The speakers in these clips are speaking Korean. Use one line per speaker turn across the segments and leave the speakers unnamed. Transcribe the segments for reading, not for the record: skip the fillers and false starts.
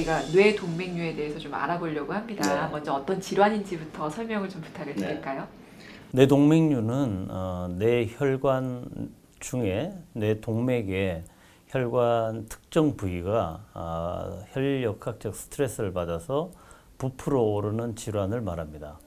저희가 뇌동맥류에 대해서 좀 알아보려고 합니다.
네.
먼저 어떤 질환인지부터 설명을 좀 부탁을 드릴까요?
뇌동맥류는 뇌혈관 중에 뇌동맥의 혈관 특정 부위가 혈역학적 스트레스를 받아서 부풀어 오르는 질환을 말합니다.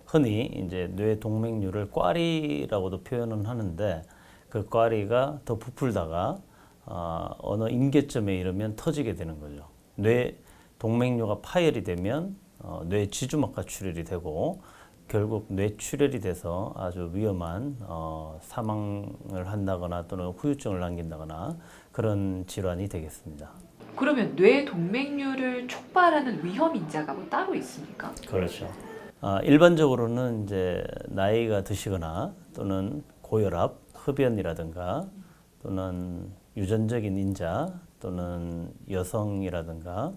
흔히 이제 뇌동맥류를 꽈리라고도 표현은 하는데 그 꽈리가 더 부풀다가 어느 임계점에 이르면 터지게 되는 거죠. 뇌동맥류가 파열이 되면 뇌지주막하 출혈이 되고 결국 뇌출혈이 돼서 아주 위험한 사망을 한다거나 또는 후유증을 남긴다거나 그런 질환이 되겠습니다.
그러면 뇌동맥류를 촉발하는 위험 인자가 뭐 따로 있습니까?
그렇죠. 일반적으로는 이제 나이가 드시거나 또는 고혈압, 흡연이라든가 또는 유전적인 인자 또는 여성이라든가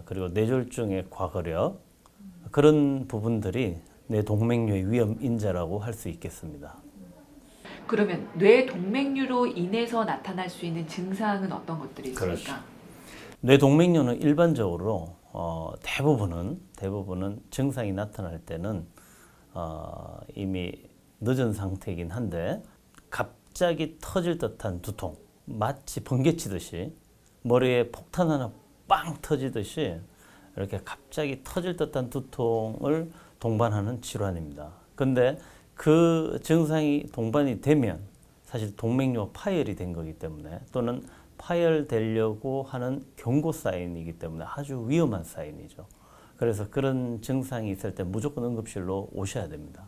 그리고 뇌졸중의 과거력 그런 부분들이 뇌동맥류의 위험 인자라고 할 수 있겠습니다.
그러면 뇌동맥류로 인해서 나타날 수 있는 증상은 어떤 것들이 있습니까?
그렇죠. 뇌동맥류는 일반적으로 대부분은 증상이 나타날 때는 이미 늦은 상태이긴 한데 갑자기 터질 듯한 두통, 마치 번개치듯이 머리에 폭탄 하나 빵 터지듯이 이렇게 갑자기 터질 듯한 두통을 동반하는 질환입니다. 근데 그 증상이 동반이 되면 사실 동맥류가 파열이 된 거기 때문에 또는 파열되려고 하는 경고 사인이기 때문에 아주 위험한 사인이죠. 그래서 그런 증상이 있을 때 무조건 응급실로 오셔야 됩니다.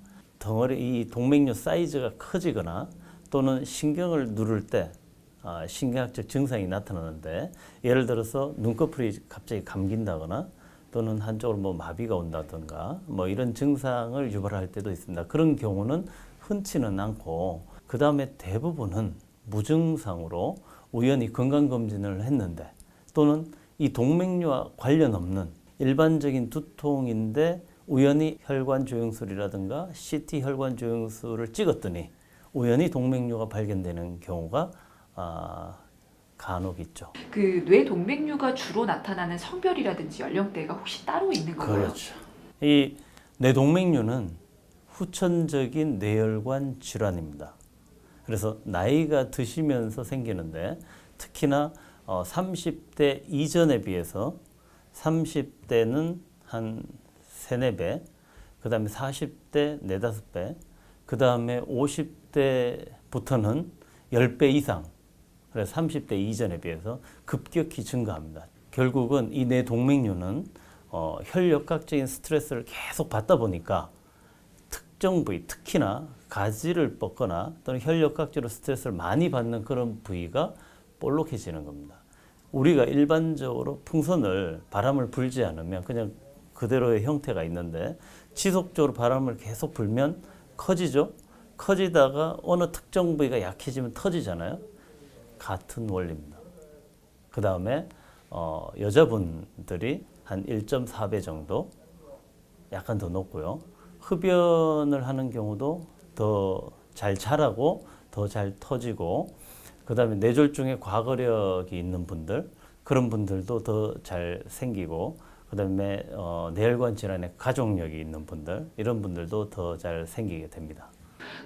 이 동맥류 사이즈가 커지거나 또는 신경을 누를 때 신경학적 증상이 나타나는데 예를 들어서 눈꺼풀이 갑자기 감긴다거나 또는 한쪽으로 뭐 마비가 온다든가 뭐 이런 증상을 유발할 때도 있습니다. 그런 경우는 흔치는 않고 그 다음에 대부분은 무증상으로 우연히 건강검진을 했는데 또는 이 동맥류와 관련 없는 일반적인 두통인데 우연히 혈관조영술이라든가 CT 혈관조영술을 찍었더니 우연히 동맥류가 발견되는 경우가 간혹 있죠.
그 뇌동맥류가 주로 나타나는 성별이라든지 연령대가 혹시 따로 있는 건가요?
그렇죠. 이 뇌동맥류는 후천적인 뇌혈관 질환입니다. 그래서 나이가 드시면서 생기는데 특히나 30대 이전에 비해서 30대는 한 3, 4배, 그 다음에 40대 4, 5배, 그 다음에 50대부터는 10배 이상, 그래서 30대 이전에 비해서 급격히 증가합니다. 결국은 이 뇌동맥류는 혈역학적인 스트레스를 계속 받다 보니까 특정 부위, 특히나 가지를 뻗거나 또는 혈역학적으로 스트레스를 많이 받는 그런 부위가 볼록해지는 겁니다. 우리가 일반적으로 풍선을 바람을 불지 않으면 그냥 그대로의 형태가 있는데 지속적으로 바람을 계속 불면 커지죠. 커지다가 어느 특정 부위가 약해지면 터지잖아요. 같은 원리입니다. 그 다음에 여자분들이 한 1.4배 정도 약간 더 높고요. 흡연을 하는 경우도 더 잘 자라고 더 잘 터지고 그 다음에 뇌졸중의 과거력이 있는 분들 그런 분들도 더 잘 생기고 그 다음에 뇌혈관 질환의 가족력이 있는 분들 이런 분들도 더 잘 생기게 됩니다.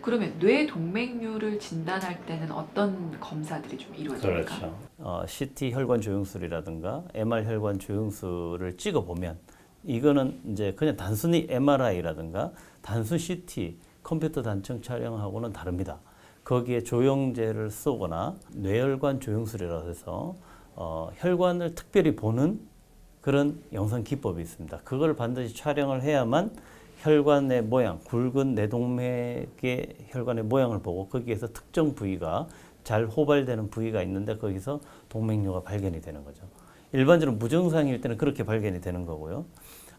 그러면 뇌동맥류를 진단할 때는 어떤 검사들이 좀 이루어집니까?
그렇죠. CT 혈관 조영술이라든가 MR 혈관 조영술을 찍어보면 이거는 이제 그냥 단순히 MRI라든가 단순 CT 컴퓨터 단층 촬영하고는 다릅니다. 거기에 조영제를 쏘거나 뇌혈관 조영술이라고 해서 혈관을 특별히 보는 그런 영상 기법이 있습니다. 그걸 반드시 촬영을 해야만 혈관의 모양, 굵은 뇌동맥의 혈관의 모양을 보고 거기에서 특정 부위가 잘 호발되는 부위가 있는데 거기서 동맥류가 발견이 되는 거죠. 일반적으로 무증상일 때는 그렇게 발견이 되는 거고요.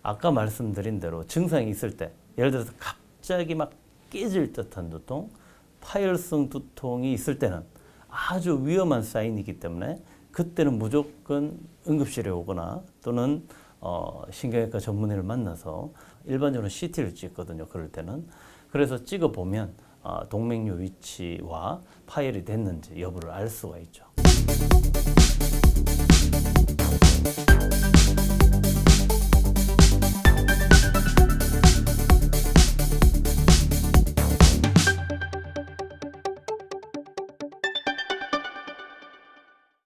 아까 말씀드린 대로 증상이 있을 때 예를 들어서 갑자기 막 깨질 듯한 두통, 파열성 두통이 있을 때는 아주 위험한 사인이기 때문에 그때는 무조건 응급실에 오거나 또는 신경외과 전문의를 만나서 일반적으로 CT를 찍거든요. 그럴 때는. 그래서 찍어보면 동맥류 위치와 파열이 됐는지 여부를 알 수가 있죠.